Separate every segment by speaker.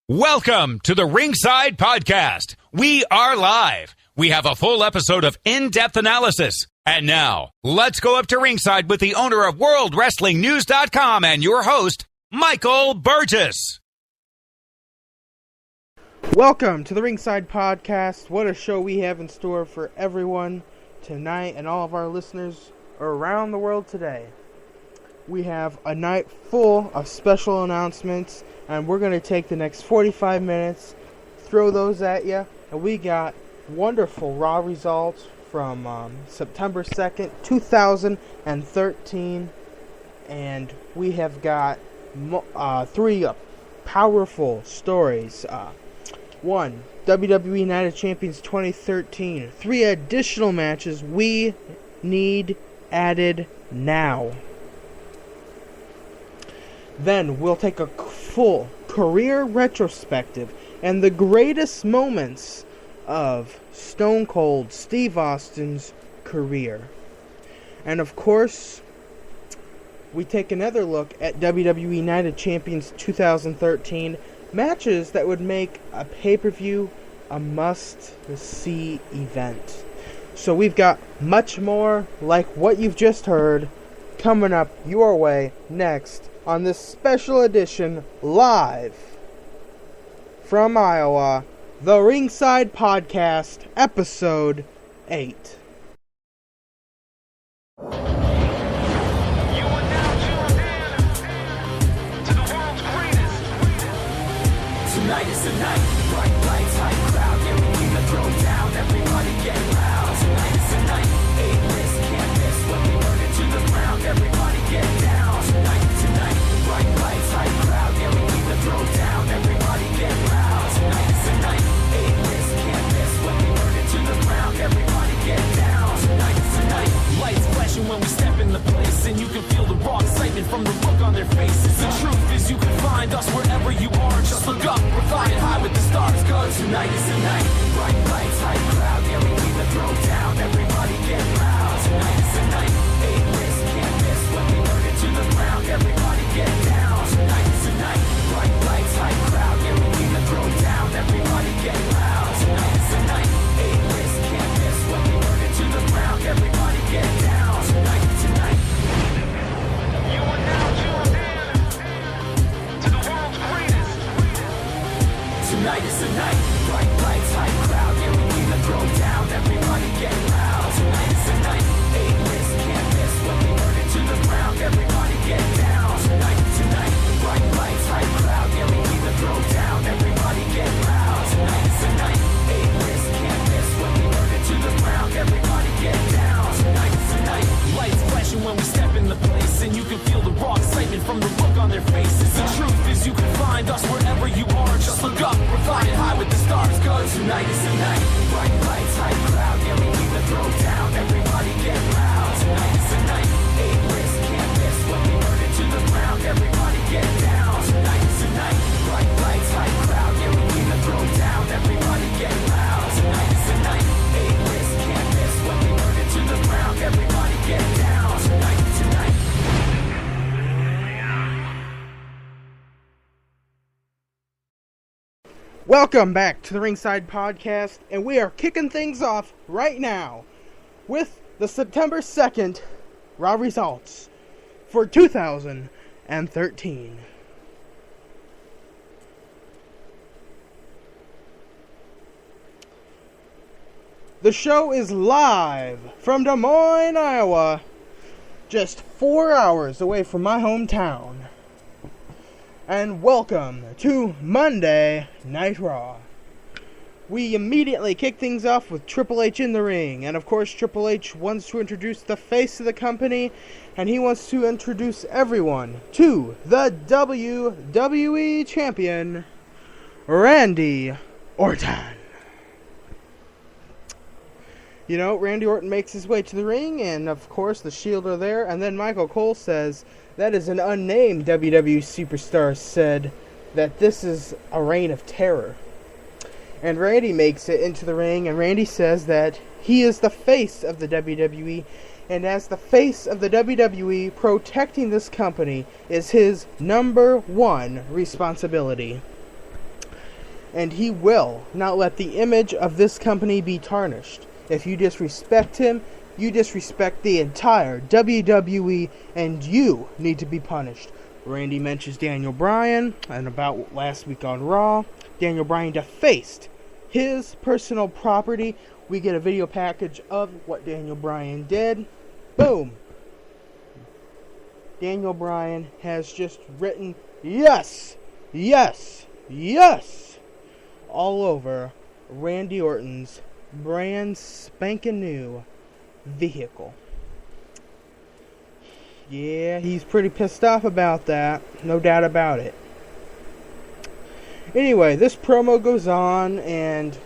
Speaker 1: Welcome to the Ringside Podcast. We are live. We have a full episode of in-depth analysis. And now, let's go up to ringside with the owner of WorldWrestlingNews.com and your host, Michael Burgess.
Speaker 2: Welcome to the Ringside Podcast. What a show we have in store for everyone tonight and all of our listeners around the world today. We have a night full of special announcements, and we're going to take the next 45 minutes, throw those at you, and we got wonderful Raw results from September 2nd, 2013, and we have got three powerful stories. One, WWE Night of Champions 2013, 3 additional matches we need added now. Then we'll take a full career retrospective and the greatest moments of Stone Cold Steve Austin's career. And of course, we take another look at WWE Night of Champions 2013, matches that would make a pay-per-view a must-see event. So we've got much more like what you've just heard coming up your way next on this special edition, live from Iowa, the Ringside Podcast, Episode 8.
Speaker 3: You are now tuned in to the world's greatest.
Speaker 4: Tonight is the night, bright lights, high crowd, yeah, we need to throw down, everybody get loud. Tonight is the night, A-list, can't miss, when we burn it to the ground, everybody get down. Tonight, bright lights, high crowd, yeah, we need to throw down, everybody get loud. Tonight is the night, A-list, can't miss, when we burn it to the ground, everybody get down. Tonight is the night, lights flashing when we step in the place, and you can feel the raw excitement from the look on their faces. The truth is you can find us wherever you are, just look up, we're flying high with the stars, cause tonight is the night, bright lights, high crowd, yeah, we need to throw down, everybody get loud. Tonight is the night, A-list, can't miss, when we burn it to the ground, everybody get down. Tonight is the night, bright lights, high crowd, yeah, we need to throw down, everybody get loud. Tonight is the night, A-list, can't miss, when we burn it to the ground, everybody get down. Tonight is the night.
Speaker 3: You are now tuned in to the world's greatest.
Speaker 4: Tonight is the night, bright lights, high crowd, yeah, we need to throw down, everybody get loud. Tonight is the night, A-list, can't miss, when we burn it to the ground, everybody get down. Tonight is the night, bright lights, high crowd, yeah, we need to throw down, everybody get loud. Tonight is the night, A-list, can't miss, when we burn it to the ground, everybody get down. Tonight is the night, lights flashing when we step in the place, and you can feel the raw excitement from the look on their faces. The truth is you can find us wherever you are, just look up, we're flying high with the stars, cause tonight is the night, bright lights, high crowd, yeah, we need to throw down, everybody get loud. Tonight is the night, A-list, can't miss, when we burn it to the ground, everybody get down. Tonight is the night, bright lights, high crowd, yeah, we need to throw down, everybody get loud. Tonight is the night, A-list, can't miss, when we burn it to the ground, everybody get down. Tonight is the night.
Speaker 2: Welcome back to the Ringside Podcast, and we are kicking things off right now with the September 2nd Raw results for 2013. The show is live from Des Moines, Iowa, just 4 hours away from my hometown. And welcome to Monday Night Raw. We immediately kick things off with Triple H in the ring. And of course, Triple H wants to introduce the face of the company, and he wants to introduce everyone to the WWE Champion, Randy Orton. You know, Randy Orton makes his way to the ring, and of course the Shield are there, and then Michael Cole says that is an unnamed WWE superstar said that this is a reign of terror. And Randy makes it into the ring, and Randy says that he is the face of the WWE, and as the face of the WWE, protecting this company is his number one responsibility. and he will not let the image of this company be tarnished. If you disrespect him, you disrespect the entire WWE, and you need to be punished. Randy mentions Daniel Bryan, and about last week on Raw, Daniel Bryan defaced his personal property. We get a video package of what Daniel Bryan did. Boom! Daniel Bryan has just written, yes, yes, yes, all over Randy Orton's brand spanking new vehicle. Yeah, he's pretty pissed off about that, no doubt about it. Anyway, this promo goes on, and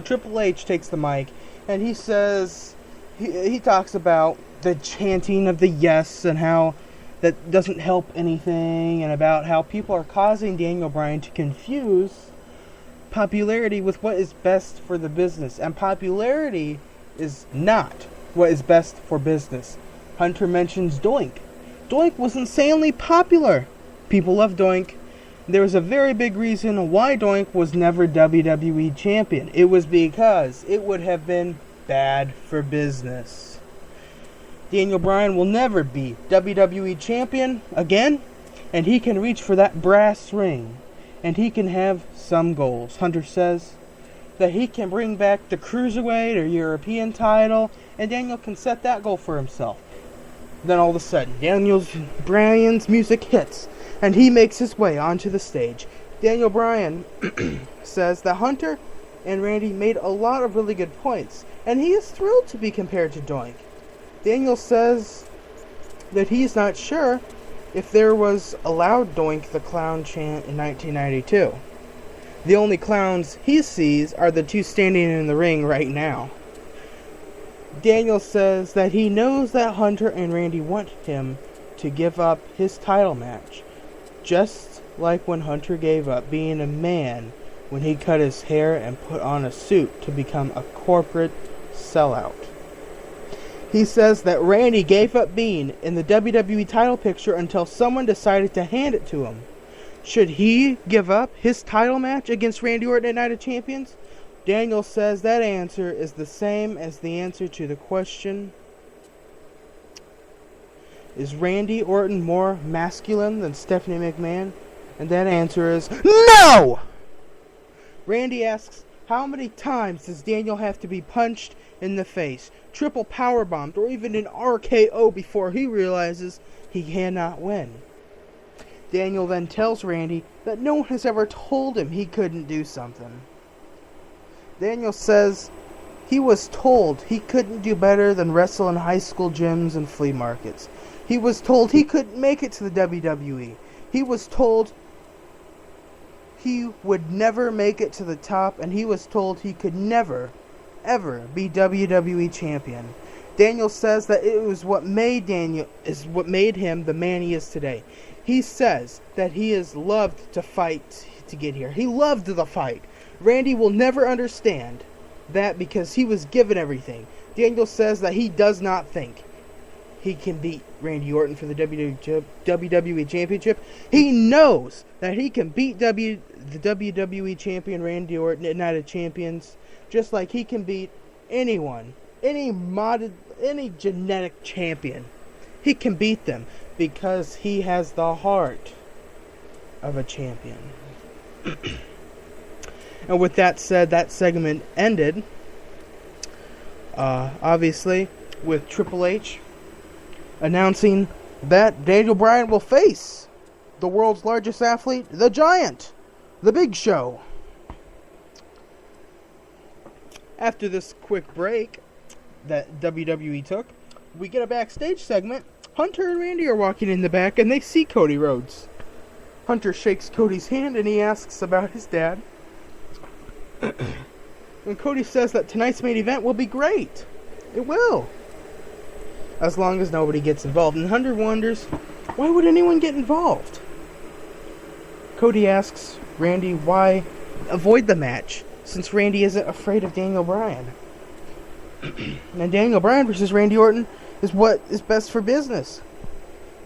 Speaker 2: Triple H takes the mic, and he says, he talks about the chanting of the yes and how that doesn't help anything, and about how people are causing Daniel Bryan to confuse popularity with what is best for the business, and popularity is not what is best for business. Hunter mentions Doink. Doink was insanely popular. People love Doink. There was a very big reason why Doink was never WWE champion. It was because it would have been bad for business. Daniel Bryan will never be WWE champion again, and he can reach for that brass ring, and he can have some goals. Hunter says that he can bring back the Cruiserweight or European title, and Daniel can set that goal for himself. Then all of a sudden, Daniel Bryan's music hits, and he makes his way onto the stage. Daniel Bryan says that Hunter and Randy made a lot of really good points, and he is thrilled to be compared to Doink. Daniel says that he's not sure if there was a loud Doink the Clown chant in 1992. The only clowns he sees are the two standing in the ring right now. Daniel says that he knows that Hunter and Randy want him to give up his title match, just like when Hunter gave up being a man when he cut his hair and put on a suit to become a corporate sellout. He says that Randy gave up being in the WWE title picture until someone decided to hand it to him. Should he give up his title match against Randy Orton at Night of Champions? Daniel says that answer is the same as the answer to the question, is Randy Orton more masculine than Stephanie McMahon? And that answer is no! Randy asks, how many times does Daniel have to be punched in the face, triple powerbombed, or even an RKO before he realizes he cannot win? Daniel then tells Randy that no one has ever told him he couldn't do something. Daniel says he was told he couldn't do better than wrestle in high school gyms and flea markets. He was told he couldn't make it to the WWE. He was told he would never make it to the top, and he was told he could never, ever be WWE champion. Daniel says that it was what made him the man he is today. He says that he has loved to fight to get here. He loved the fight. Randy will never understand that because he was given everything. Daniel says that he does not think he can beat Randy Orton for the WWE Championship. He knows that he can beat the WWE Champion Randy Orton at Night of Champions, just like he can beat anyone, any genetic champion. He can beat them because he has the heart of a champion. And with that said, that segment ended, obviously, with Triple H announcing that Daniel Bryan will face the world's largest athlete, the Giant, the Big Show. After this quick break that WWE took, we get a backstage segment. Hunter and Randy are walking in the back, and they see Cody Rhodes. Hunter shakes Cody's hand, and he asks about his dad. And Cody says that tonight's main event will be great. It will. As long as nobody gets involved. And Hunter wonders, why would anyone get involved? Cody asks Randy why avoid the match, since Randy isn't afraid of Daniel Bryan. And Daniel Bryan versus Randy Orton is what is best for business.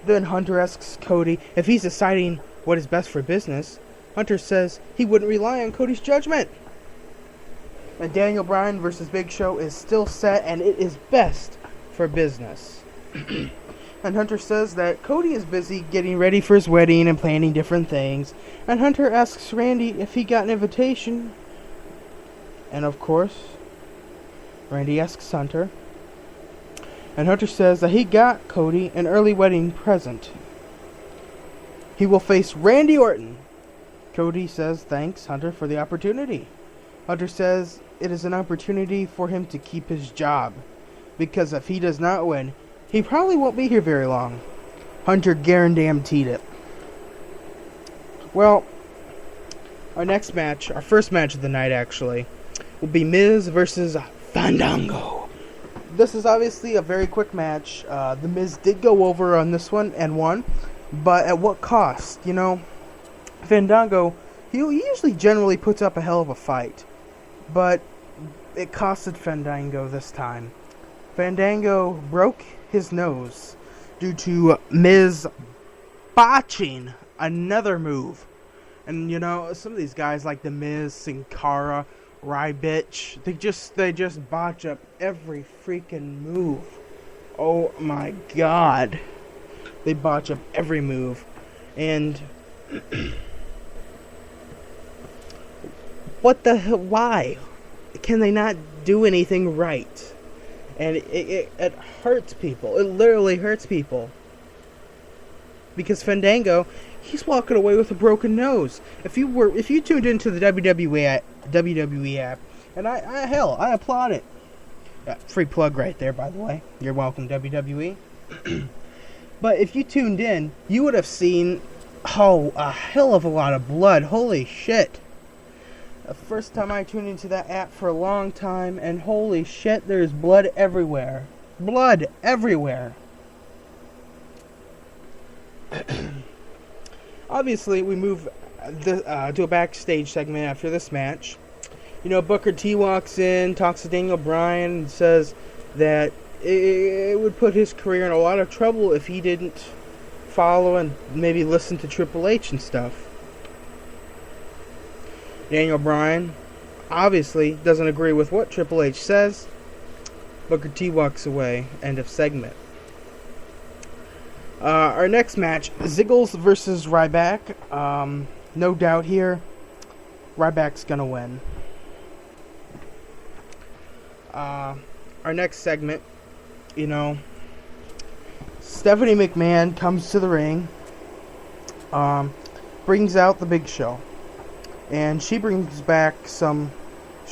Speaker 2: Then Hunter asks Cody if he's deciding what is best for business, Hunter says he wouldn't rely on Cody's judgment. And Daniel Bryan versus Big Show is still set, and it is best for business. And Hunter says that Cody is busy getting ready for his wedding and planning different things. And Hunter asks Randy if he got an invitation. And of course, Randy asks Hunter. And Hunter says that he got Cody an early wedding present. He will face Randy Orton. Cody says thanks, Hunter, for the opportunity. Hunter says it is an opportunity for him to keep his job, because if he does not win, he probably won't be here very long. Hunter guaranteed it. Well, our next match, our first match of the night actually, will be Miz versus Fandango. This is obviously a very quick match. The Miz did go over on this one and won, but at what cost? You know, Fandango, he usually generally puts up a hell of a fight, but it costed Fandango this time. Fandango broke his nose due to Miz botching another move. And you know, some of these guys like the Miz, Sin Cara, Ryback, they just botch up every freaking move. Oh my god. They botch up every move. And what the hell? Why can they not do anything right? And it hurts people. It literally hurts people. Because Fandango, he's walking away with a broken nose. If you tuned into the WWE app, and I applaud it. Free plug right there, by the way. You're welcome, WWE. But if you tuned in, you would have seen, a hell of a lot of blood. Holy shit. The first time I tuned into that app for a long time, and holy shit, there's blood everywhere. Blood everywhere. Obviously, we move to a backstage segment after this match. You know, Booker T walks in, talks to Daniel Bryan, and says that it would put his career in a lot of trouble if he didn't follow and maybe listen to Triple H and stuff. Daniel Bryan obviously doesn't agree with what Triple H says. Booker T walks away. End of segment. Our next match, Ziggles versus Ryback. No doubt here, Ryback's gonna win. Our next segment, you know, Stephanie McMahon comes to the ring, brings out the Big Show, and she brings back some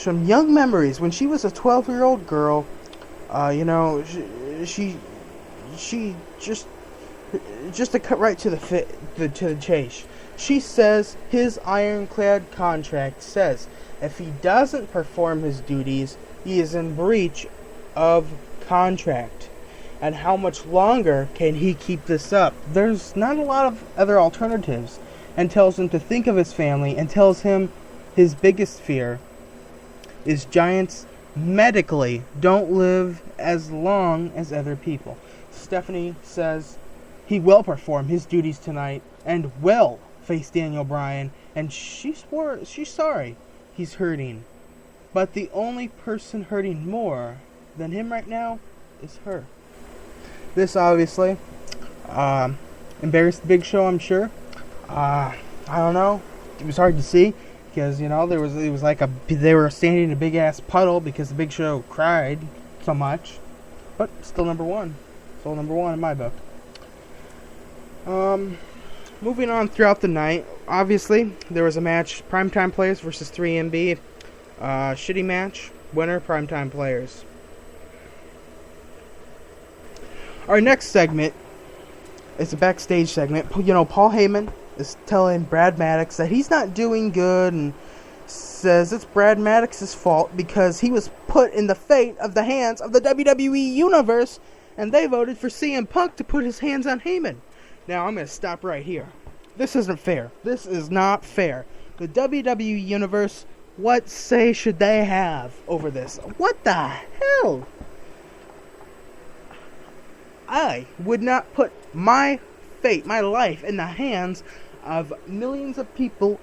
Speaker 2: young memories when she was a 12-year-old girl. You know, she just to cut right to the chase. She says his ironclad contract says if he doesn't perform his duties, he is in breach of contract. And how much longer can he keep this up? There's not a lot of other alternatives. And tells him to think of his family, and tells him his biggest fear is giants medically don't live as long as other people. Stephanie says he will perform his duties tonight and will face Daniel Bryan, and she's sorry he's hurting. But the only person hurting more than him right now is her. This obviously embarrassed Big Show, I'm sure. I don't know. It was hard to see because, you know, it was like they were standing in a big ass puddle because the Big Show cried so much. But still number one. Still number one in my book. Moving on throughout the night, obviously there was a match, Primetime Players versus 3MB. Shitty match. Winner, Primetime Players. Our next segment is a backstage segment. You know, Paul Heyman is telling Brad Maddox that he's not doing good, and says it's Brad Maddox's fault because he was put in the fate of the hands of the WWE Universe, and they voted for CM Punk to put his hands on Heyman. Now, I'm going to stop right here. This isn't fair. This is not fair. The WWE Universe, what say should they have over this? What the hell? I would not put my fate, my life, in the hands of millions of people